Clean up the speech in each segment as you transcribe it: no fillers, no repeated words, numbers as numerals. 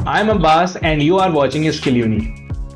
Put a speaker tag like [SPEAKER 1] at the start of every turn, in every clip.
[SPEAKER 1] I am Abbas and you are watching Skill Uni.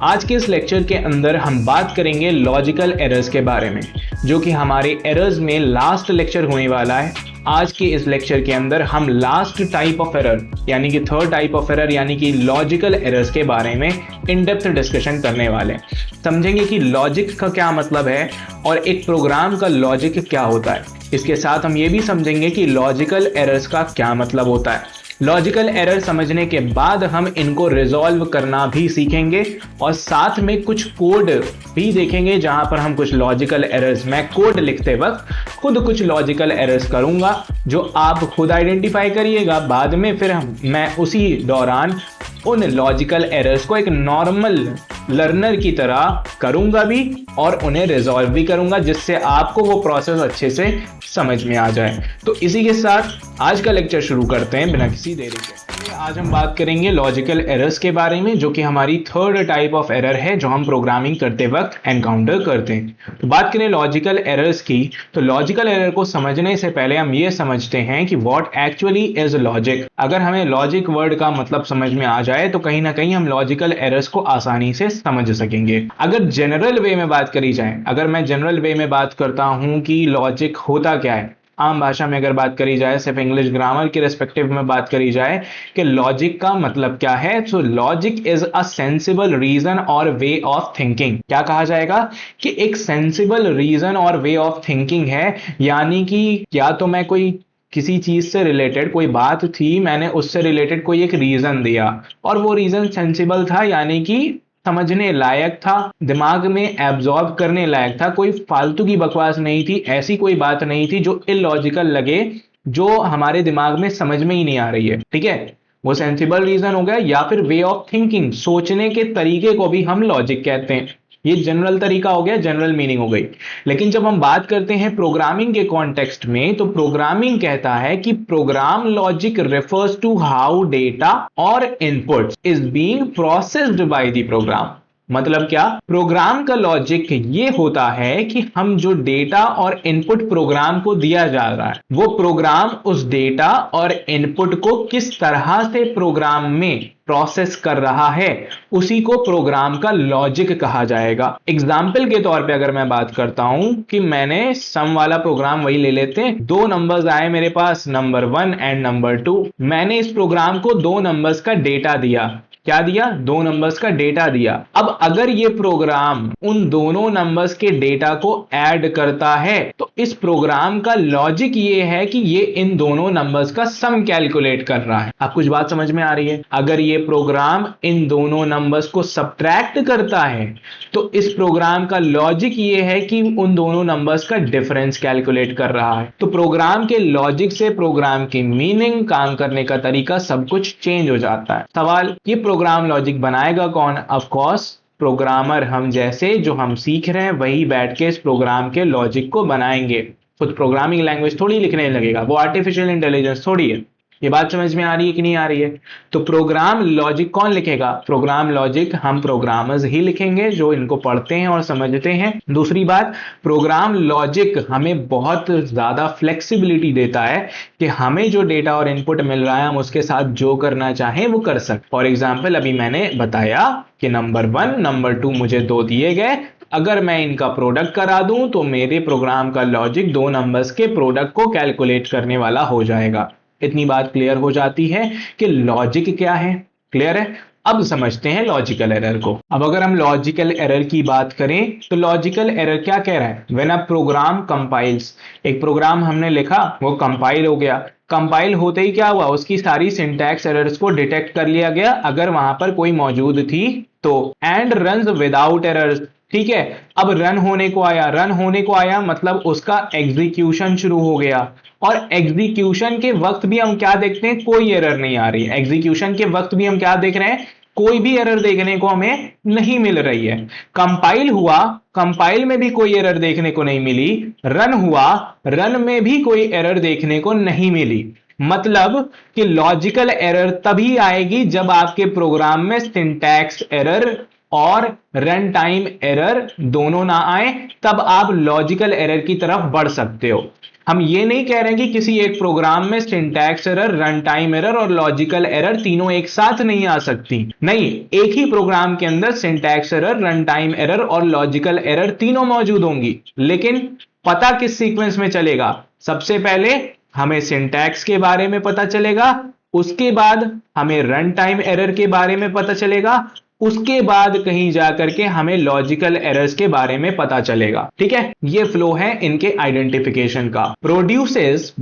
[SPEAKER 1] आज के इस लेक्चर के अंदर हम बात करेंगे लॉजिकल एरर्स के बारे में, जो कि हमारे एरर्स में लास्ट लेक्चर होने वाला है। आज के इस लेक्चर के अंदर हम लास्ट टाइप ऑफ एरर यानी कि थर्ड टाइप ऑफ एरर यानी कि लॉजिकल एरर्स के बारे में इन डेप्थ डिस्कशन करने वाले हैं। समझेंगे कि लॉजिक का क्या मतलब है और एक प्रोग्राम का लॉजिक क्या होता है। इसके साथ हम ये भी समझेंगे कि लॉजिकल एरर्स का क्या मतलब होता है। लॉजिकल एरर समझने के बाद हम इनको रिजॉल्व करना भी सीखेंगे और साथ में कुछ कोड भी देखेंगे, जहां पर हम कुछ लॉजिकल एरर्स, मैं कोड लिखते वक्त खुद कुछ लॉजिकल एरर्स करूंगा जो आप खुद आइडेंटिफाई करिएगा। बाद में फिर मैं उसी दौरान उन लॉजिकल एरर्स को एक नॉर्मल लर्नर की तरह करूंगा भी और उन्हें रिजॉल्व भी करूंगा, जिससे आपको वो प्रोसेस अच्छे से समझ में आ जाए। तो इसी के साथ आज का लेक्चर शुरू करते हैं बिना किसी देरी के। आज हम बात करेंगे लॉजिकल एरर्स के बारे में, जो कि हमारी थर्ड टाइप ऑफ एरर है जो हम प्रोग्रामिंग करते वक्त एनकाउंटर करते हैं। तो बात करें लॉजिकल एरर्स की, तो लॉजिकल एरर को समझने से पहले हम ये समझते हैं कि व्हाट एक्चुअली इज लॉजिक। अगर हमें लॉजिक वर्ड का मतलब समझ में आ जाए तो कहीं ना कहीं हम लॉजिकल एरर्स को आसानी से समझ सकेंगे। अगर जनरल वे में बात करी जाए, अगर मैं जनरल वे में बात करता हूं कि लॉजिक होता क्या है, आम भाषा में अगर बात करी जाए, सिर्फ इंग्लिश ग्रामर के रेस्पेक्टिव में बात करी जाए कि लॉजिक का मतलब क्या है, तो logic is a sensible reason और वे ऑफ थिंकिंग। क्या कहा जाएगा कि एक सेंसिबल रीजन और वे ऑफ थिंकिंग है, यानी कि या तो मैं कोई किसी चीज से रिलेटेड कोई बात थी, मैंने उससे रिलेटेड कोई एक रीजन दिया और वो रीजन सेंसिबल था, यानी कि समझने लायक था, दिमाग में एब्जॉर्ब करने लायक था, कोई फालतू की बकवास नहीं थी, ऐसी कोई बात नहीं थी जो इलॉजिकल लगे, जो हमारे दिमाग में समझ में ही नहीं आ रही है। ठीक है, वो सेंसिबल रीजन हो गया। या फिर वे ऑफ थिंकिंग, सोचने के तरीके को भी हम लॉजिक कहते हैं। ये जनरल तरीका हो गया, जनरल मीनिंग हो गई। लेकिन जब हम बात करते हैं प्रोग्रामिंग के कॉन्टेक्स्ट में, तो प्रोग्रामिंग कहता है कि program logic refers to how data और input is being processed by the program. मतलब क्या, प्रोग्राम का लॉजिक ये होता है कि हम जो डेटा और इनपुट प्रोग्राम को दिया जा रहा है, वो प्रोग्राम उस डेटा और इनपुट को किस तरह से प्रोग्राम में प्रोसेस कर रहा है, उसी को प्रोग्राम का लॉजिक कहा जाएगा। एग्जाम्पल के तौर पे अगर मैं बात करता हूं कि मैंने सम वाला प्रोग्राम वही ले लेते हैं, दो नंबर्स आए मेरे पास, नंबर 1 एंड नंबर 2। मैंने इस प्रोग्राम को दो नंबर्स का डेटा दिया। क्या दिया? दो नंबर्स का डेटा दिया। अब अगर ये प्रोग्राम उन दोनों नंबर्स के डेटा को ऐड करता है, तो इस प्रोग्राम का लॉजिक ये है कि ये इन दोनों नंबर्स का सम कैलकुलेट कर रहा है। अब कुछ बात समझ में आ रही है? अगर ये प्रोग्राम इन दोनों नंबर्स को सब्ट्रैक्ट करता है, तो इस प्रोग्राम का लॉजिक ये है कि उन दोनों नंबर्स का डिफरेंस कैलकुलेट कर रहा है। तो प्रोग्राम के लॉजिक से प्रोग्राम की मीनिंग, काम करने का तरीका, सब कुछ चेंज हो जाता है। सवाल, ये प्रोग्राम लॉजिक बनाएगा कौन? ऑफ कोर्स प्रोग्रामर, हम जैसे जो हम सीख रहे हैं वही बैठ के इस प्रोग्राम के लॉजिक को बनाएंगे। खुद प्रोग्रामिंग लैंग्वेज थोड़ी लिखने लगेगा, वो आर्टिफिशियल इंटेलिजेंस थोड़ी है। ये बात समझ में आ रही है कि नहीं आ रही है? तो प्रोग्राम लॉजिक कौन लिखेगा? प्रोग्राम लॉजिक हम प्रोग्रामर्स ही लिखेंगे जो इनको पढ़ते हैं और समझते हैं। दूसरी बात, प्रोग्राम लॉजिक हमें बहुत ज्यादा फ्लेक्सिबिलिटी देता है कि हमें जो डेटा और इनपुट मिल रहा है, हम उसके साथ जो करना चाहें वो कर सकते। फॉर एग्जाम्पल, अभी मैंने बताया कि नंबर 1 नंबर 2 मुझे दो दिए गए, अगर मैं इनका प्रोडक्ट करा दूं तो मेरे प्रोग्राम का लॉजिक दो नंबर्स के प्रोडक्ट को कैलकुलेट करने वाला हो जाएगा। इतनी बात क्लियर हो जाती है कि लॉजिक क्या है। क्लियर है? अब समझते हैं लॉजिकल एरर को। अब अगर हम लॉजिकल एरर की बात करें, तो लॉजिकल एरर क्या कह रहा है? व्हेन अ प्रोग्राम कंपाइल्स, एक प्रोग्राम हमने लिखा, वो कंपाइल हो गया। कंपाइल होते ही क्या हुआ? उसकी सारी सिंटैक्स एरर्स को डिटेक्ट कर लिया गया, अगर वहां पर कोई मौजूद थी तो। एंड रन्स विदाउट एरर्स, ठीक है। अब रन होने को आया, रन होने को आया मतलब उसका एग्जीक्यूशन शुरू हो गया, और एग्जीक्यूशन के वक्त भी हम क्या देखते हैं? कोई एरर नहीं आ रही है। एग्जीक्यूशन के वक्त भी हम क्या देख रहे हैं? कोई भी एरर देखने को हमें नहीं मिल रही है। कंपाइल हुआ, कंपाइल में भी कोई एरर देखने को नहीं मिली। रन हुआ, रन में भी कोई एरर देखने को नहीं मिली। मतलब कि लॉजिकल एरर तभी आएगी जब आपके प्रोग्राम में सिंटैक्स एरर और रन टाइम एरर दोनों ना आए, तब आप लॉजिकल एरर की तरफ बढ़ सकते हो। हम ये नहीं कह रहे हैं कि किसी एक प्रोग्राम में syntax error, run time error और लॉजिकल एरर तीनों एक साथ नहीं आ सकती। नहीं, एक ही प्रोग्राम के अंदर syntax error, run time error और लॉजिकल एरर तीनों मौजूद होंगी। लेकिन पता किस सीक्वेंस में चलेगा? सबसे पहले हमें सिंटैक्स के बारे में पता चलेगा, उसके बाद हमें रन टाइम एरर के बारे में पता चलेगा, उसके बाद कहीं जाकर के हमें लॉजिकल एरर्स के बारे में पता चलेगा। ठीक है, ये फ्लो है इनके आइडेंटिफिकेशन का। Produces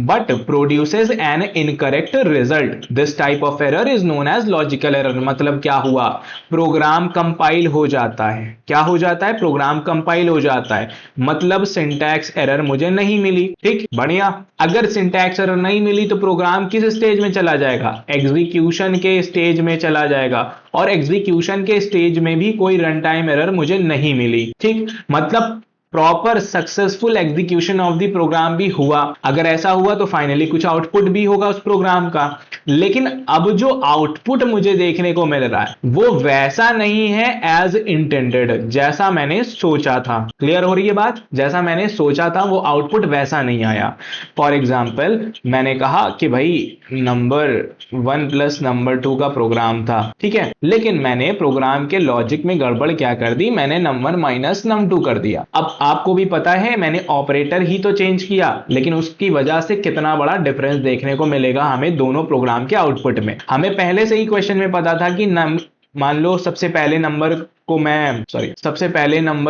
[SPEAKER 1] an incorrect result, this type of error is known as logical error. मतलब क्या हुआ? प्रोग्राम कंपाइल हो जाता है। क्या हो जाता है? प्रोग्राम कंपाइल हो जाता है, मतलब सिंटैक्स एरर मुझे नहीं मिली। ठीक, बढ़िया। अगर सिंटैक्स एरर नहीं मिली तो प्रोग्राम किस स्टेज में चला जाएगा? एग्जीक्यूशन के स्टेज में चला जाएगा, और एग्जीक्यूशन के स्टेज में भी कोई रन टाइम एरर मुझे नहीं मिली। ठीक, मतलब proper successful execution of the program भी हुआ। अगर ऐसा हुआ तो फाइनली कुछ आउटपुट भी होगा उस प्रोग्राम का। लेकिन अब जो आउटपुट मुझे देखने को मिल रहा है वो वैसा नहीं है एज इंटेंडेड, जैसा मैंने सोचा था। क्लियर हो रही है बात? जैसा मैंने सोचा था वो आउटपुट वैसा नहीं आया। फॉर एग्जाम्पल, मैंने कहा कि भाई नंबर 1 प्लस नंबर 2 का प्रोग्राम था, ठीक है, लेकिन मैंने प्रोग्राम के लॉजिक में गड़बड़ क्या कर दी? मैंने नंबर माइनस num2 कर दिया। अब आपको भी पता है मैंने ऑपरेटर ही तो चेंज किया, लेकिन उसकी वजह से कितना बड़ा डिफरेंस देखने को मिलेगा हमें दोनों प्रोग्राम के आउटपुट में। हमें पहले से ही क्वेश्चन में पता था कि मान लो सबसे पहले नंबर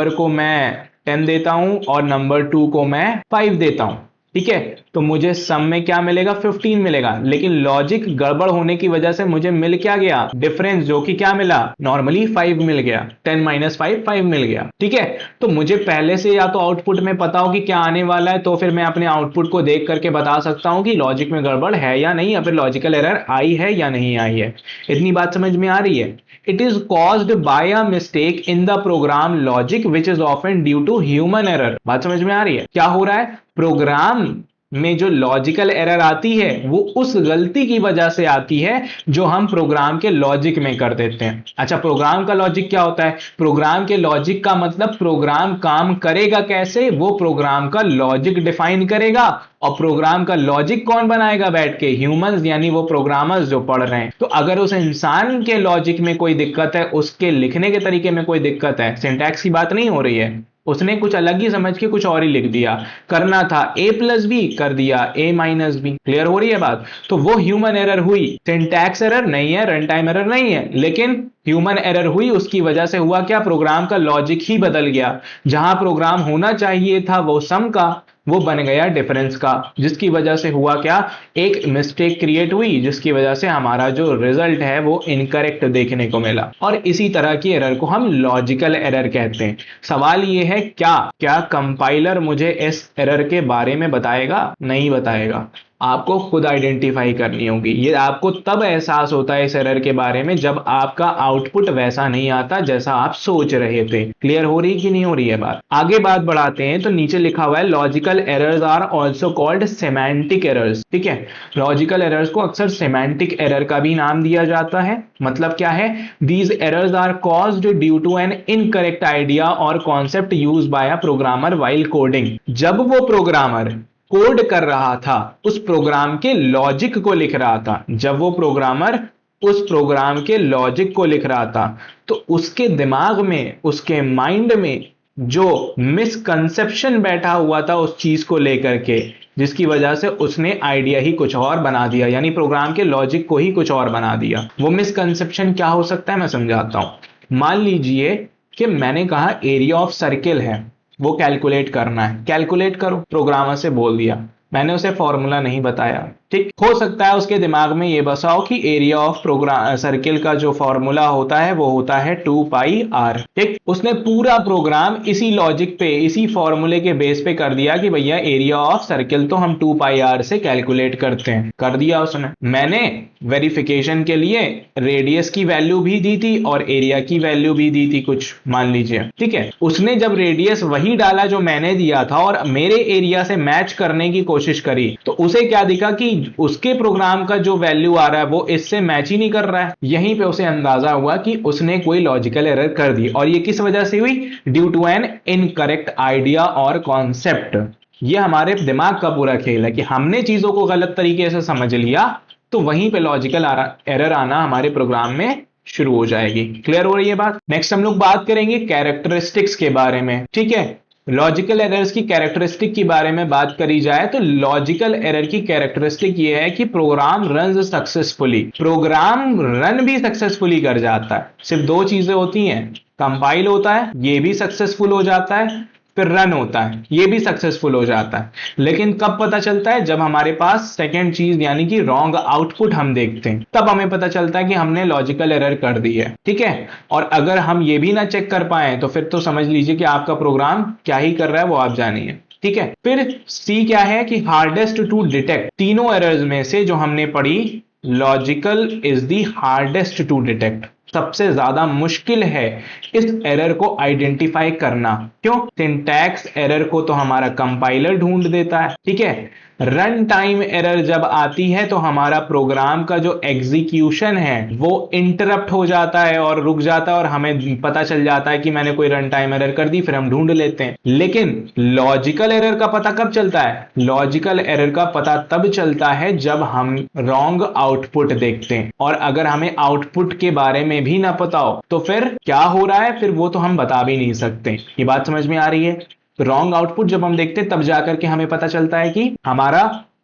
[SPEAKER 1] को मैं 10 देता हूं और नंबर 2 को मैं 5 देता हूं। ठीक है, तो मुझे सम में क्या मिलेगा? 15 मिलेगा। लेकिन लॉजिक गड़बड़ होने की वजह से मुझे मिल क्या गया? डिफरेंस, जो कि क्या मिला? नॉर्मली 5 मिल गया। 10 माइनस 5 मिल गया। ठीक है, तो मुझे पहले से या तो आउटपुट में पता हो कि क्या आने वाला है, तो फिर मैं अपने आउटपुट को देख करके बता सकता हूं कि लॉजिक में गड़बड़ है या नहीं, या फिर लॉजिकल एरर आई है या नहीं आई है। इतनी बात समझ में आ रही है? It is caused by a mistake in the program logic which is often due to human error। बात समझ में आ रही है? क्या हो रहा है? प्रोग्राम में जो लॉजिकल एरर आती है वो उस गलती की वजह से आती है जो हम प्रोग्राम के लॉजिक में कर देते हैं। अच्छा, प्रोग्राम का लॉजिक क्या होता है? प्रोग्राम के लॉजिक का मतलब प्रोग्राम काम करेगा कैसे, वो प्रोग्राम का लॉजिक डिफाइन करेगा। और प्रोग्राम का लॉजिक कौन बनाएगा? बैठ के ह्यूमंस, यानी वो प्रोग्रामर्स जो पढ़ रहे हैं। तो अगर उस इंसान के लॉजिक में कोई दिक्कत है, उसके लिखने के तरीके में कोई दिक्कत है, सिंटैक्स की बात नहीं हो रही है, उसने कुछ अलग ही समझ के कुछ और ही लिख दिया, करना था a प्लस बी कर दिया a माइनस बी। क्लियर हो रही है बात? तो वो ह्यूमन एरर हुई, सिंटैक्स एरर नहीं है, रन टाइम एरर नहीं है, लेकिन ह्यूमन एरर हुई। उसकी वजह से हुआ क्या? प्रोग्राम का लॉजिक ही बदल गया। जहां प्रोग्राम होना चाहिए था वो सम का, वो बन गया डिफरेंस का, जिसकी वजह से हुआ क्या? एक मिस्टेक क्रिएट हुई, जिसकी वजह से हमारा जो रिजल्ट है वो इनकरेक्ट देखने को मिला। और इसी तरह की एरर को हम लॉजिकल एरर कहते हैं। सवाल ये है, क्या कंपाइलर मुझे इस एरर के बारे में बताएगा? नहीं बताएगा, आपको खुद आइडेंटिफाई करनी होगी। ये आपको तब एहसास होता है इस एरर के बारे में जब आपका आउटपुट वैसा नहीं आता जैसा आप सोच रहे थे। क्लियर हो रही कि नहीं हो रही है बात? आगे बात बढ़ाते हैं। तो नीचे लिखा हुआ है logical errors are also called semantic errors. ठीक है, लॉजिकल एरर्स को अक्सर सेमेंटिक एरर का भी नाम दिया जाता है। मतलब क्या है? These errors are caused due to an incorrect idea और concept used by a programmer while coding. जब वो प्रोग्रामर कोड कर रहा था, उस प्रोग्राम के लॉजिक को लिख रहा था, जब वो प्रोग्रामर उस प्रोग्राम के लॉजिक को लिख रहा था, तो उसके दिमाग में, उसके माइंड में जो मिसकंसेप्शन बैठा हुआ था उस चीज को लेकर के, जिसकी वजह से उसने आइडिया ही कुछ और बना दिया, यानी प्रोग्राम के लॉजिक को ही कुछ और बना दिया। वो मिसकंसेप्शन क्या हो सकता है, मैं समझाता हूं। मान लीजिए कि मैंने कहा एरिया ऑफ सर्किल है, वो कैलकुलेट करना है, कैलकुलेट करो, प्रोग्रामर से बोल दिया, मैंने उसे फॉर्मूला नहीं बताया। ठीक, हो सकता है उसके दिमाग में ये बसा हो कि एरिया ऑफ प्रोग्राम सर्किल का जो फॉर्मूला होता है वो होता है 2πr। ठीक, उसने पूरा प्रोग्राम इसी लॉजिक पे, इसी फॉर्मूले के बेस पे कर दिया कि भैया एरिया ऑफ सर्किल तो हम 2πr से कैलकुलेट करते हैं। कर दिया उसने। मैंने वेरिफिकेशन के लिए रेडियस की वैल्यू भी दी थी और एरिया की वैल्यू भी दी थी कुछ, मान लीजिए। ठीक है, उसने जब रेडियस वही डाला जो मैंने दिया था और मेरे एरिया से मैच करने की कोशिश करी, तो उसे क्या दिखा कि उसके प्रोग्राम का जो वैल्यू आ रहा है वो इससे मैच ही नहीं कर रहा है। यहीं पे उसे अंदाजा हुआ कि उसने कोई लॉजिकल एरर कर दी। और ये किस वजह से हुई? Due to an incorrect idea और कॉन्सेप्ट। ये हमारे दिमाग का पूरा खेल है कि हमने चीजों को गलत तरीके से समझ लिया तो वहीं पे लॉजिकल एरर आना हमारे प्रोग्राम में शुरू हो जाएगी। क्लियर हो रही है बात? नेक्स्ट हम लोग बात करेंगे कैरेक्टरिस्टिक्स के बारे में। ठीक है, लॉजिकल एरर्स की कैरेक्टरिस्टिक के बारे में बात करी जाए तो लॉजिकल एरर की कैरेक्टरिस्टिक ये है कि program run successfully, program run भी सक्सेसफुली कर जाता है। सिर्फ दो चीजें होती हैं, कंपाइल होता है ये भी सक्सेसफुल हो जाता है, फिर रन होता है ये भी सक्सेसफुल हो जाता है। लेकिन कब पता चलता है? जब हमारे पास सेकेंड चीज यानी कि रॉन्ग आउटपुट हम देखते हैं, तब हमें पता चलता है कि हमने लॉजिकल एरर कर दी है। ठीक है, और अगर हम ये भी ना चेक कर पाए तो फिर तो समझ लीजिए कि आपका प्रोग्राम क्या ही कर रहा है वो आप जानिए। ठीक है, फिर सी क्या है कि हार्डेस्ट टू डिटेक्ट। तीनों एरर्स में से जो हमने पढ़ी, logical is the hardest to detect, सबसे ज्यादा मुश्किल है इस एरर को आइडेंटिफाई करना। क्यों? सिंटैक्स एरर को तो हमारा कंपाइलर ढूंढ देता है। ठीक है, रन टाइम एरर जब आती है तो हमारा प्रोग्राम का जो एग्जीक्यूशन है वो इंटरप्ट हो जाता है और रुक जाता है और हमें पता चल जाता है कि मैंने कोई रन टाइम एरर कर दी, फिर हम ढूंढ लेते हैं। लेकिन लॉजिकल एरर का पता कब चलता है? लॉजिकल एरर का पता तब चलता है जब हम रॉन्ग आउटपुट देखते हैं, और अगर हमें आउटपुट के बारे में भी ना पता हो तो फिर क्या हो रहा है फिर वो तो हम बता भी नहीं सकते। ये बात समझ में आ रही है? रॉन्ग आउटपुट जब हम देखते हैं तब जाकर के हमें पता चलता है कि हमारा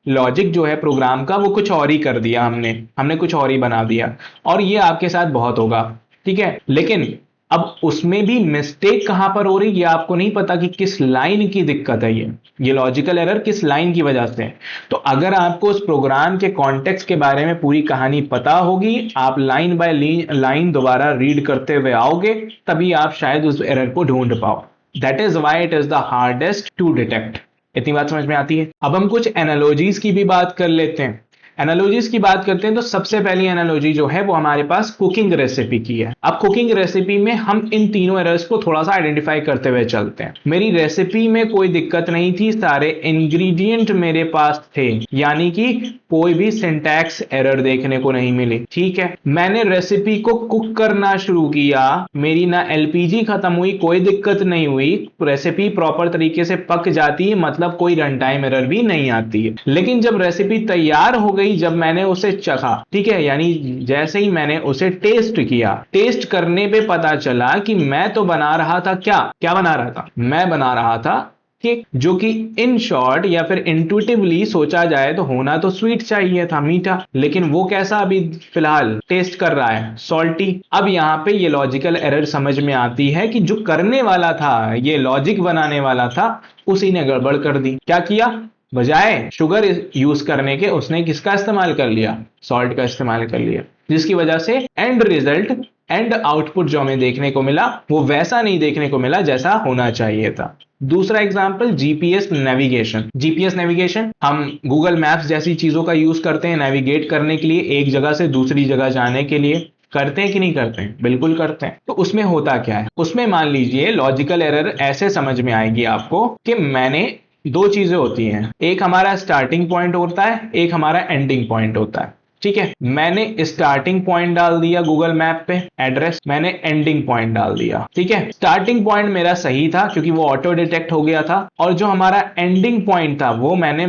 [SPEAKER 1] लॉजिक जो है प्रोग्राम का वो कुछ और ही कर दिया, हमने कुछ और ही बना दिया। और ये आपके साथ बहुत होगा। ठीक है, लेकिन अब उसमें भी मिस्टेक कहां पर हो रही है आपको नहीं पता कि किस लाइन की दिक्कत है, ये लॉजिकल एरर किस लाइन की वजह से है। तो अगर आपको उस प्रोग्राम के कॉन्टेक्स्ट के बारे में पूरी कहानी पता होगी, आप लाइन बाय लाइन दोबारा रीड करते हुए आओगे, तभी आप शायद उस एरर को ढूंढ पाओ। That is why it is the hardest to detect. इतनी बात समझ में आती है? अब हम कुछ एनालॉजीज की भी बात कर लेते हैं। एनालॉजीज की बात करते हैं तो सबसे पहली एनालॉजी जो है वो हमारे पास कुकिंग रेसिपी की है। अब कुकिंग रेसिपी में हम इन तीनों एरर्स को थोड़ा सा आइडेंटिफाई करते हुए चलते हैं। मेरी रेसिपी में कोई दिक्कत नहीं थी, सारे इंग्रेडिएंट मेरे पास थे, यानी कि कोई भी सिंटैक्स एरर देखने को नहीं मिली। ठीक है, मैंने रेसिपी को कुक करना शुरू किया, मेरी ना एलपीजी खत्म हुई, कोई दिक्कत नहीं हुई, रेसिपी प्रॉपर तरीके से पक जाती है, मतलब कोई रन टाइम एरर भी नहीं आती है। लेकिन जब रेसिपी तैयार हो गई, जब मैंने उसे चखा, ठीक है, यानी जैसे ही मैंने उसे टेस्ट किया, टेस्ट करने पे पता चला कि मैं तो बना रहा था क्या बना रहा था? मैं बना रहा था केक, जो कि इन शॉर्ट या फिर इंट्यूटिवली सोचा जाए तो होना तो स्वीट चाहिए था, मीठा, लेकिन वो कैसा अभी फिलहाल टेस्ट कर रहा है? सॉल्टी। अब यहां पे ये लॉजिकल एरर समझ में आती है कि जो करने वाला था, ये लॉजिक बनाने वाला था, उसी ने गड़बड़ कर दी। क्या किया? बजाय शुगर यूज करने के उसने किसका इस्तेमाल कर लिया? सॉल्ट का इस्तेमाल कर लिया, जिसकी वजह से एंड रिजल्ट, एंड आउटपुट जो हमें देखने को मिला वो वैसा नहीं देखने को मिला जैसा होना चाहिए था। दूसरा example, GPS navigation. GPS navigation हम गूगल मैप्स जैसी चीजों का यूज करते हैं नेविगेट करने के लिए, एक जगह से दूसरी जगह जाने के लिए। करते हैं कि नहीं करते हैं? बिल्कुल करते हैं। तो उसमें होता क्या है? उसमें मान लीजिए लॉजिकल एरर ऐसे समझ में आएगी आपको कि मैंने दो चीजें होती हैं, एक हमारा स्टार्टिंग पॉइंट होता है, एक हमारा एंडिंग पॉइंट होता है। ठीक है, मैंने स्टार्टिंग पॉइंट डाल दिया गूगल मैप पे एड्रेस, मैंने एंडिंग पॉइंट डाल दिया। ठीक है, स्टार्टिंग पॉइंट मेरा सही था क्योंकि वो ऑटो डिटेक्ट हो गया था, और जो हमारा एंडिंग पॉइंट था वो मैंने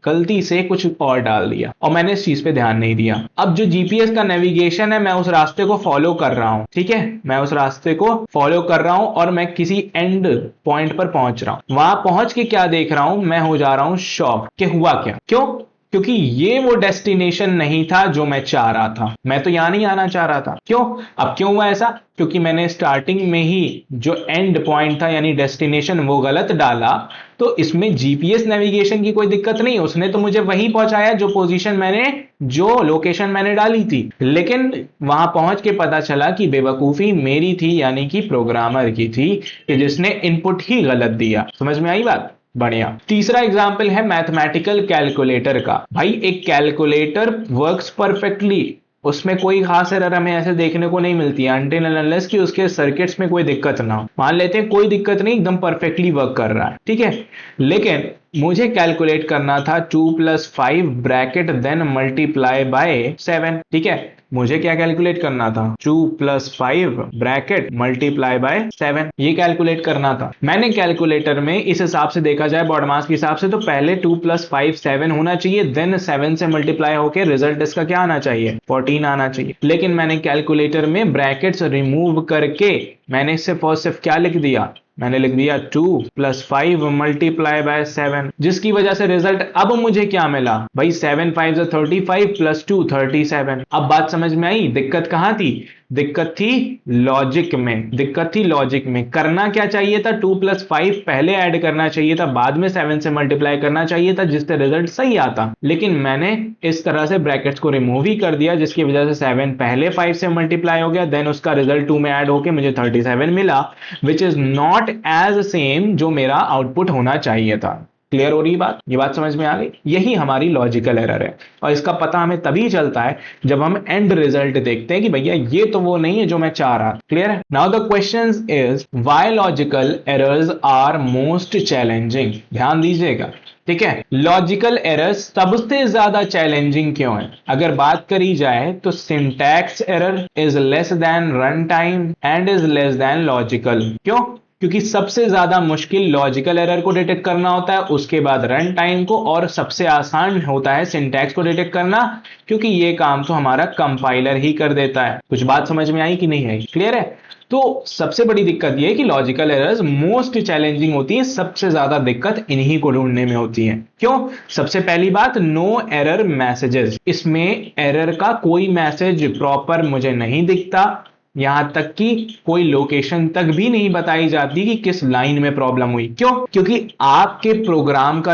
[SPEAKER 1] गलती से कुछ और डाल दिया और मैंने इस चीज पे ध्यान नहीं दिया। अब जो जीपीएस का नेविगेशन है, मैं उस रास्ते को फॉलो कर रहा हूं। ठीक है, मैं उस रास्ते को फॉलो कर रहा हूं और मैं किसी एंड पॉइंट पर पहुंच रहा हूं। वहां पहुंच के क्या देख रहा हूं? मैं हो जा रहा हूं शॉक कि हुआ क्या। क्यों? क्योंकि ये वो डेस्टिनेशन नहीं था जो मैं चाह रहा था, मैं तो यहां नहीं आना चाह रहा था। क्यों? अब क्यों हुआ ऐसा? क्योंकि मैंने स्टार्टिंग में ही जो एंड पॉइंट था यानी डेस्टिनेशन वो गलत डाला। तो इसमें जीपीएस नेविगेशन की कोई दिक्कत नहीं, उसने तो मुझे वहीं पहुंचाया जो पोजीशन मैंने, जो लोकेशन मैंने डाली थी। लेकिन वहां पहुंच के पता चला कि बेवकूफी मेरी थी, यानी कि प्रोग्रामर की थी, कि जिसने इनपुट ही गलत दिया। समझ में आई बात? बढ़िया। तीसरा एग्जाम्पल है मैथमेटिकल कैलकुलेटर का। भाई एक कैलकुलेटर वर्क्स परफेक्टली, उसमें कोई खास एरर हमें ऐसे देखने को नहीं मिलती है अनटिल एंड अनलेस कि उसके सर्किट्स में कोई दिक्कत ना हो। मान लेते हैं कोई दिक्कत नहीं, एकदम परफेक्टली वर्क कर रहा है। ठीक है, लेकिन मुझे कैलकुलेट करना था 2+5 ब्रैकेट देन मल्टीप्लाई बाय 7। ठीक है, मुझे क्या कैलकुलेट करना था? 2+5 ब्रैकेट मल्टीप्लाई बाय 7, ये कैलकुलेट करना था। मैंने कैलकुलेटर में इस हिसाब से देखा जाए बॉडमास के हिसाब से तो पहले 2+5 7 होना चाहिए, देन 7 से मल्टीप्लाई होकर रिजल्ट इसका क्या आना चाहिए? 14 आना चाहिए। लेकिन मैंने कैलकुलेटर में ब्रैकेट्स रिमूव करके मैंने सिर्फ क्या लिख दिया? मैंने लिख दिया 2+5 मल्टीप्लाई बाय 7, जिसकी वजह से रिजल्ट अब मुझे क्या मिला भाई? 7 5 35 प्लस 2 37। अब बात समझ में आई? दिक्कत कहां थी? दिक्कत थी लॉजिक में। दिक्कत थी लॉजिक में। करना क्या चाहिए था? 2+5 पहले ऐड करना चाहिए था, बाद में 7 से मल्टीप्लाई करना चाहिए था, जिससे रिजल्ट सही आता। लेकिन मैंने इस तरह से ब्रैकेट्स को रिमूव ही कर दिया, जिसकी वजह से 7 पहले 5 से मल्टीप्लाई हो गया, देन उसका रिजल्ट 2 में ऐड होके मुझे 37 मिला, which is not as same जो मेरा आउटपुट होना चाहिए था। क्लियर हो रही बात? ये बात समझ में आ गई? यही हमारी लॉजिकल एरर है, और इसका पता हमें तभी चलता है जब हम एंड रिजल्ट देखते हैं कि भैया ये तो वो नहीं है जो मैं चाह रहा। क्लियर है? Now the question is why logical errors are most challenging. ध्यान दीजिएगा, ठीक है। लॉजिकल एरर्स सबसे ज्यादा चैलेंजिंग क्यों है? अगर बात करी जाए तो syntax error is less than run time and is less than logical. क्यों? क्योंकि सबसे ज्यादा मुश्किल लॉजिकल एरर को डिटेक्ट करना होता है, उसके बाद रन टाइम को, और सबसे आसान होता है सिंटैक्स को डिटेक्ट करना, क्योंकि ये काम तो हमारा कंपाइलर ही कर देता है। कुछ बात समझ में आई कि नहीं आई? क्लियर है? तो सबसे बड़ी दिक्कत यह है कि लॉजिकल एरर्स मोस्ट चैलेंजिंग होती है। सबसे ज्यादा दिक्कत इन्हीं को ढूंढने में होती है। क्यों? सबसे पहली बात, नो एरर मैसेजेस। इसमें एरर का कोई मैसेज प्रॉपर मुझे नहीं दिखता, यहां तक कि कोई लोकेशन तक भी नहीं बताई जाती कि किस लाइन में प्रॉब्लम हुई। क्यों? क्योंकि आपके प्रोग्राम का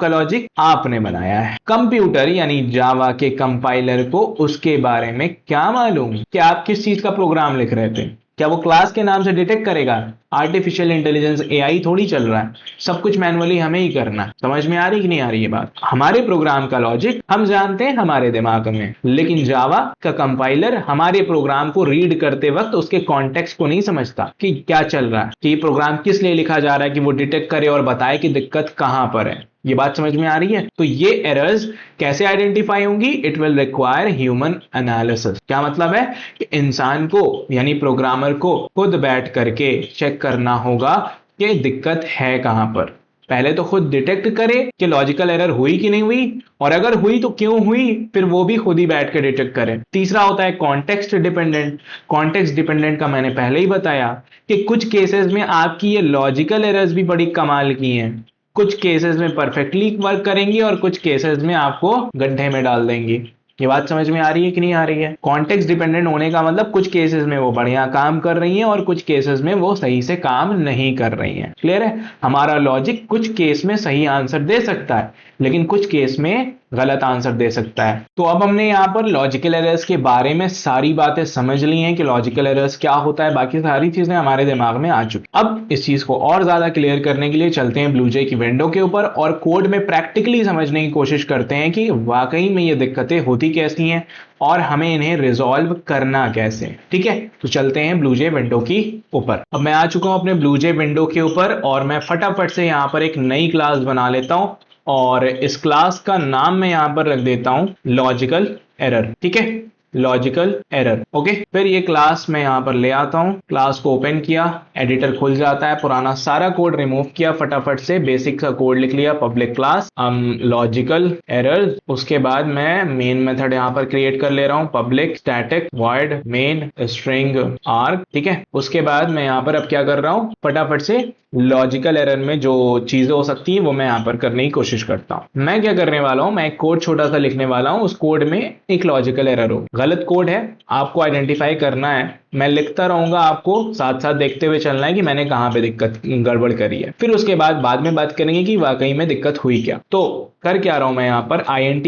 [SPEAKER 1] लॉजिक आपने बनाया है। कंप्यूटर यानी जावा के कंपाइलर को उसके बारे में क्या मालूम कि आप किस चीज का प्रोग्राम लिख रहे थे? क्या वो क्लास के नाम से डिटेक्ट करेगा? आर्टिफिशियल इंटेलिजेंस एआई थोड़ी चल रहा है, सब कुछ मैनुअली हमें ही करना है। समझ में आ रही कि नहीं आ रही ये बात? हमारे प्रोग्राम का लॉजिक हम जानते हैं हमारे दिमाग में, लेकिन जावा का कंपाइलर हमारे प्रोग्राम को रीड करते वक्त उसके कॉन्टेक्स्ट को नहीं समझता कि क्या चल रहा है, कि ये प्रोग्राम किस लिए लिखा जा रहा है, कि वो डिटेक्ट करे और बताए कि दिक्कत कहां पर है। ये बात समझ में आ रही है? तो ये एरर्स कैसे आइडेंटिफाई होंगी? It will require human analysis. क्या मतलब है? कि इंसान को यानी प्रोग्रामर को खुद बैठ करके चेक करना होगा कि दिक्कत है कहां पर। पहले तो खुद डिटेक्ट करे कि लॉजिकल एरर हुई कि नहीं हुई, और अगर हुई तो क्यों हुई, फिर वो भी खुद ही बैठ के डिटेक्ट करे। तीसरा होता है कॉन्टेक्स्ट डिपेंडेंट। कॉन्टेक्स्ट डिपेंडेंट का मैंने पहले ही बताया कि कुछ केसेस में आपकी ये लॉजिकल एरर्स भी बड़ी कमाल की हैं। कुछ केसेस में परफेक्टली वर्क करेंगी और कुछ केसेस में आपको गड्ढे में डाल देंगी। ये बात समझ में आ रही है कि नहीं आ रही है? कॉन्टेक्स्ट डिपेंडेंट होने का मतलब कुछ केसेस में वो बढ़िया काम कर रही हैं और कुछ केसेस में वो सही से काम नहीं कर रही हैं। क्लियर है? हमारा लॉजिक कुछ केस में सही आंसर दे सकता है, लेकिन कुछ केस में गलत आंसर दे सकता है। तो अब हमने यहाँ पर लॉजिकल एरर्स के बारे में सारी बातें समझ ली हैं कि लॉजिकल एरर्स क्या होता है, बाकी सारी चीजें हमारे दिमाग में आ चुकी। अब इस चीज को और ज्यादा क्लियर करने के लिए चलते हैं ब्लूजे की विंडो के ऊपर और कोड में प्रैक्टिकली समझने की कोशिश करते हैं कि वाकई में ये दिक्कतें होती कैसी हैं और हमें इन्हें रिजॉल्व करना कैसे। ठीक है, तो चलते हैं ब्लूजे विंडो की ऊपर। अब मैं आ चुका हूं अपने ब्लूजे विंडो के ऊपर और मैं फटाफट से यहां पर एक नई क्लास बना लेता हूं और इस क्लास का नाम मैं यहां पर रख देता हूं लॉजिकल एरर। ठीक है, लॉजिकल एरर। ओके, फिर ये क्लास मैं यहां पर ले आता हूं, क्लास को ओपन किया, एडिटर खुल जाता है, पुराना सारा कोड रिमूव किया, फटाफट से बेसिक सा कोड लिख लिया, पब्लिक क्लास लॉजिकल एरर। उसके बाद मैं मेन मेथड यहां पर क्रिएट कर ले रहा हूं, public static void main string arg. ठीक है, उसके बाद मैं यहां पर अब क्या कर रहा हूं, फटाफट से लॉजिकल एरर में जो चीजें हो सकती हैं वो मैं यहां पर करने की कोशिश करता हूं। मैं क्या करने वाला हूं, मैं एक कोड छोटा सा लिखने वाला हूं, उस कोड में एक लॉजिकल एरर हो, गलत कोड है, आपको आइडेंटिफाई करना है। मैं लिखता रहूंगा, आपको साथ साथ देखते हुए चलना है कि मैंने कहां पे दिक्कत गड़बड़ करी है। फिर उसके बाद में बात करेंगे कि वाकई में दिक्कत हुई क्या। तो कर क्या रहा हूं मैं यहां पर, int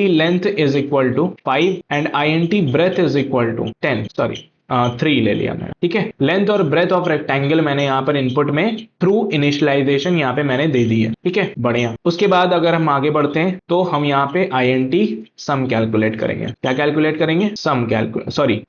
[SPEAKER 1] length is equal to 5 and int breadth is equal to 10। Sorry, 3 ले लिया मैंने, ठीक है। लेंथ और ब्रेथ ऑफ रेक्टेंगल मैंने यहाँ पर इनपुट में थ्रू इनिशियलाइजेशन यहाँ पे मैंने दे दी है, ठीक है, बढ़िया। उसके बाद अगर हम आगे बढ़ते हैं तो हम यहाँ पे INT सम कैलकुलेट करेंगे। क्या कैलकुलेट करेंगे?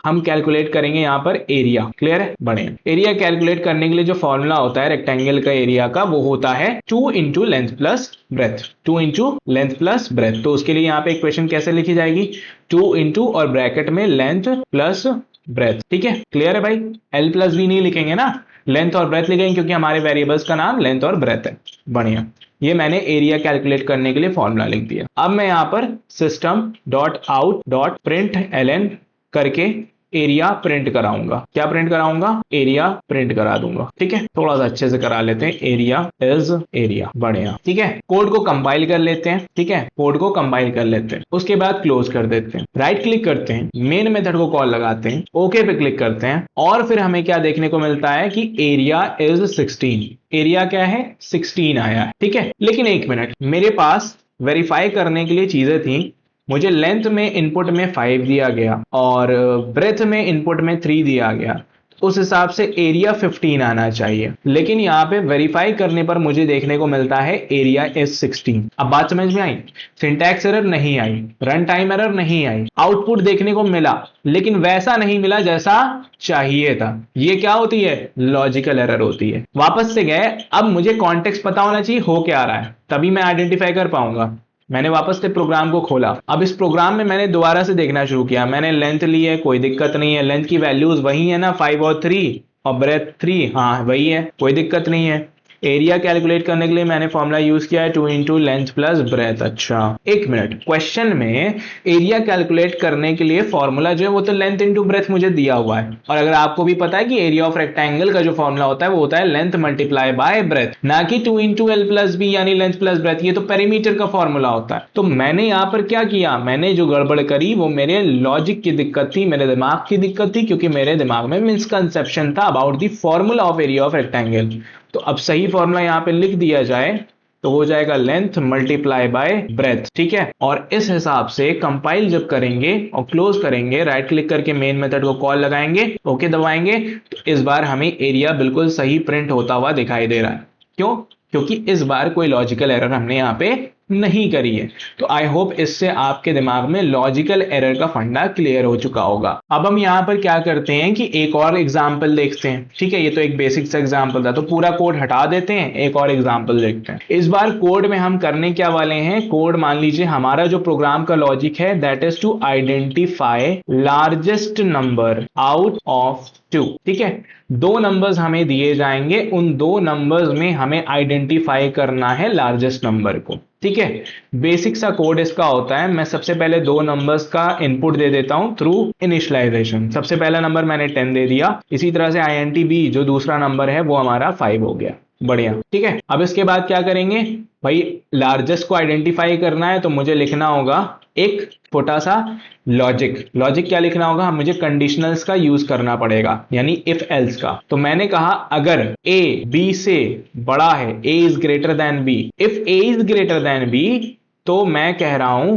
[SPEAKER 1] हम कैलकुलेट करेंगे यहाँ पर एरिया। क्लियर है? बढ़िया। एरिया कैलकुलेट करने के लिए जो फॉर्मूला होता है रेक्टेंगल का एरिया का, वो होता है 2 into length plus breadth. 2 into length plus breadth. तो उसके लिए यहाँ पे इक्वेशन कैसे लिखी जाएगी? 2 इंटू और ब्रैकेट में लेंथ प्लस ब्रेथ, ठीक है। क्लियर है भाई? L प्लस B नहीं लिखेंगे ना, लेंथ और ब्रेथ लिखेंगे, क्योंकि हमारे वेरिएबल्स का नाम लेंथ और ब्रेथ है। बढ़िया। ये मैंने एरिया कैलकुलेट करने के लिए फॉर्मूला लिख दिया। अब मैं यहां पर system dot out dot print ln करके एरिया प्रिंट कराऊंगा। क्या प्रिंट कराऊंगा? एरिया प्रिंट करा दूंगा, ठीक है। थोड़ा सा अच्छे से करा लेते हैं, एरिया इज एरिया। बढ़िया, ठीक है। कोड को कंपाइल कर लेते हैं, ठीक है, कोड को कंपाइल कर लेते हैं। उसके बाद क्लोज कर देते हैं, राइट क्लिक करते हैं, मेन मेथड को कॉल लगाते हैं, ओके पे क्लिक करते हैं, और फिर हमें क्या देखने को मिलता है कि एरिया इज 16। एरिया क्या है? 16 आया है, ठीक है। लेकिन एक मिनट, मेरे पास वेरीफाई करने के लिए चीजें थी। मुझे लेंथ में इनपुट में 5 दिया गया और ब्रेथ में इनपुट में 3 दिया गया, उस हिसाब से एरिया 15 आना चाहिए। लेकिन यहाँ पे वेरीफाई करने पर मुझे देखने को मिलता है एरिया इज 16। अब बात समझ में आई? सिंटैक्स एरर नहीं आई, रन टाइम एरर नहीं आई, आउटपुट देखने को मिला, लेकिन वैसा नहीं मिला जैसा चाहिए था। ये क्या होती है? लॉजिकल एरर होती है। वापस से गए, अब मुझे कॉन्टेक्स्ट पता होना चाहिए हो क्या रहा है, तभी मैं आइडेंटिफाई कर पाऊंगा। मैंने वापस से प्रोग्राम को खोला। अब इस प्रोग्राम में मैंने दोबारा से देखना शुरू किया। मैंने लेंथ ली है, कोई दिक्कत नहीं है, लेंथ की वैल्यूज वही है ना, 5 और 3, और ब्रेथ 3, हाँ वही है, कोई दिक्कत नहीं है। एरिया कैलकुलेट करने के लिए मैंने फॉर्मूला यूज किया है 2 इंटू लेंथ प्लस ब्रेथ। अच्छा, एक मिनट, क्वेश्चन में एरिया कैलकुलेट करने के लिए फॉर्मूला जो है वो तो लेंथ इंटू ब्रेथ मुझे दिया हुआ है, और अगर आपको भी पता है कि एरिया ऑफ रेक्टेंगल का जो फॉर्मूला होता है वो होता है लेंथ मल्टीप्लाई बाय ब्रेथ, ना कि 2 इंटू एल प्लस बी यानी लेंथ प्लस ब्रेथ। ये तो पेरीमीटर का फॉर्मूला होता है। तो मैंने यहां पर क्या किया, मैंने जो गड़बड़ करी वो मेरे लॉजिक की दिक्कत थी, मेरे दिमाग की दिक्कत थी, क्योंकि मेरे दिमाग में मिसकंसेप्शन था about the formula of area of rectangle. तो अब सही फॉर्मूला यहां पे लिख दिया जाए तो हो जाएगा लेंथ मल्टीप्लाई बाय ब्रेथ, ठीक है। और इस हिसाब से कंपाइल जब करेंगे और क्लोज करेंगे, राइट क्लिक करके मेन मेथड को कॉल लगाएंगे, ओके दबाएंगे, तो इस बार हमें एरिया बिल्कुल सही प्रिंट होता हुआ दिखाई दे रहा है। क्यों? क्योंकि इस बार कोई लॉजिकल एरर हमने यहाँ पे नहीं करी है। तो आई होप इससे आपके दिमाग में लॉजिकल एरर का फंडा क्लियर हो चुका होगा। अब हम यहाँ पर क्या करते हैं कि एक और एग्जाम्पल देखते हैं, ठीक है। ये तो एक बेसिक सा एग्जाम्पल था, तो पूरा कोड हटा देते हैं, एक और एग्जाम्पल देखते हैं। इस बार कोड में हम करने क्या वाले हैं, कोड मान लीजिए हमारा जो प्रोग्राम का लॉजिक है that is to identify largest number out of 2, ठीक है। 2 नंबर्स हमें दिए जाएंगे, उन 2 नंबर्स में हमें आइडेंटिफाई करना है लार्जेस्ट नंबर को, ठीक है। बेसिक सा कोड इसका होता है, मैं सबसे पहले 2 नंबर्स का इनपुट दे देता हूं थ्रू इनिशियलाइजेशन। सबसे पहला नंबर मैंने 10 दे दिया, इसी तरह से INT B जो दूसरा नंबर है वो हमारा 5 हो गया। बढ़िया, ठीक है। अब इसके बाद क्या करेंगे भाई, लार्जेस्ट को आइडेंटिफाई करना है तो मुझे लिखना होगा एक छोटा सा लॉजिक क्या लिखना होगा, मुझे कंडीशनल्स का यूज करना पड़ेगा, यानी इफ एल्स का। तो मैंने कहा अगर A B से बड़ा है, A is greater than B, if A is greater than B, तो मैं कह रहा हूं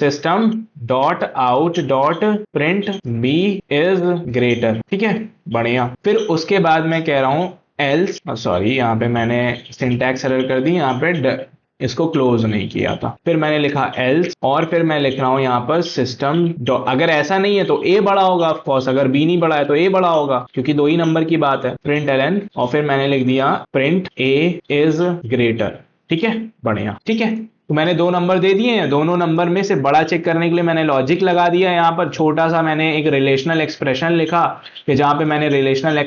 [SPEAKER 1] system dot out dot print B is greater, ठीक है। बढ़िया। फिर उसके बाद मैं कह रहा हूं एल्स, यहाँ पे मैंने सिंटैक्स एरर कर दी, यहाँ पे इसको क्लोज नहीं किया था। फिर मैंने लिखा एल्स, और फिर मैं लिख रहा हूं यहां पर सिस्टम, अगर ऐसा नहीं है तो A बड़ा होगा ऑफ कोर्स, अगर B नहीं बड़ा है तो A बड़ा होगा, क्योंकि 2 ही नंबर की बात है, प्रिंट ln, और फिर मैंने लिख दिया प्रिंट A इज ग्रेटर, ठीक है। बढ़िया, ठीक है। तो मैंने 2 नंबर दे दिए हैं, दोनों नंबर में से बड़ा चेक करने के लिए मैंने लॉजिक लगा दिया। यहाँ पर छोटा सा मैंने एक रिलेशनल एक्सप्रेशन लिखा कि जहां पे मैंने रिलेशनल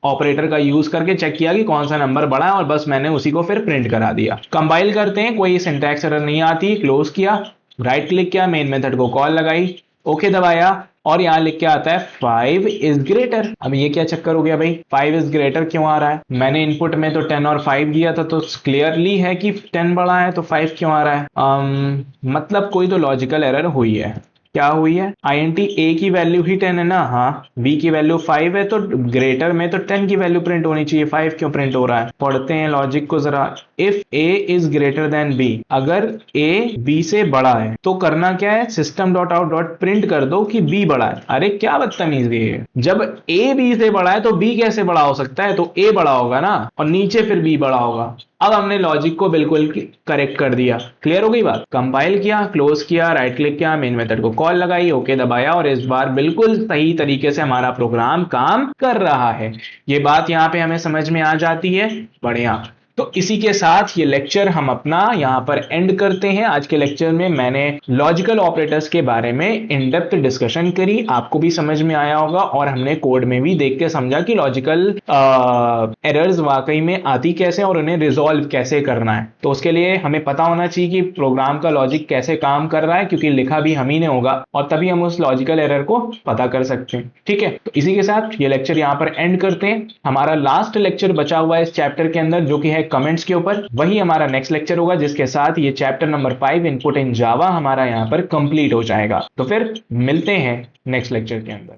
[SPEAKER 1] ऑपरेटर का यूज करके चेक किया कि कौन सा नंबर बड़ा है, और बस मैंने उसी को फिर प्रिंट करा दिया। कंपाइल करते हैं, कोई सिंटैक्स एरर नहीं आती, क्लोज किया, राइट क्लिक किया, मेन मेथड को कॉल लगाई, ओके दबाया, और यहां लिख के आता है 5 इज ग्रेटर। अब ये क्या चक्कर हो गया भाई, 5 इज ग्रेटर क्यों आ रहा है? मैंने इनपुट में तो 10 और 5 दिया था, तो क्लियरली है कि 10 बड़ा है, तो 5 क्यों आ रहा है? मतलब कोई तो लॉजिकल एरर हुई है। क्या हुई है? INT A की वैल्यू ही 10 है ना, हाँ B की वैल्यू 5 है, तो ग्रेटर में तो 10 की वैल्यू प्रिंट होनी चाहिए, 5 क्यों प्रिंट हो रहा है? पढ़ते हैं लॉजिक को जरा। If A is greater than B, अगर A B से बड़ा है तो करना क्या है? System dot out dot print कर दो कि B बड़ा है। अरे क्या बदतमीजी है, जब A B से बड़ा है तो B कैसे बड़ा हो सकता है? तो A बड़ा होगा ना, और नीचे फिर B बड़ा होगा। अब हमने लॉजिक को बिल्कुल करेक्ट कर दिया। क्लियर हो गई बात? कंपाइल किया, क्लोज किया, राइट क्लिक किया, मेन मेथड को कॉल लगाई, ओके दबाया, और इस बार बिल्कुल सही तरीके से हमारा प्रोग्राम काम कर रहा है। ये बात यहां पे हमें समझ में आ जाती है? बढ़िया। तो इसी के साथ ये लेक्चर हम अपना यहां पर एंड करते हैं। आज के लेक्चर में मैंने लॉजिकल ऑपरेटर्स के बारे में इन डेप्थ डिस्कशन करी, आपको भी समझ में आया होगा, और हमने कोड में भी देख के समझा कि लॉजिकल एरर्स वाकई में आती कैसे और उन्हें रिजॉल्व कैसे करना है। तो उसके लिए हमें पता होना चाहिए कि प्रोग्राम का लॉजिक कैसे काम कर रहा है, क्योंकि लिखा भी हम ही ने होगा, और तभी हम उस लॉजिकल एरर को पता कर सकते हैं। ठीक है, तो इसी के साथ ये लेक्चर यहां पर एंड करते हैं। हमारा लास्ट लेक्चर बचा हुआ है इस चैप्टर के अंदर, जो कि है कमेंट्स के ऊपर। वही हमारा नेक्स्ट लेक्चर होगा, जिसके साथ ये चैप्टर नंबर 5 इनपुट इन जावा हमारा यहां पर कंप्लीट हो जाएगा। तो फिर मिलते हैं नेक्स्ट लेक्चर के अंदर।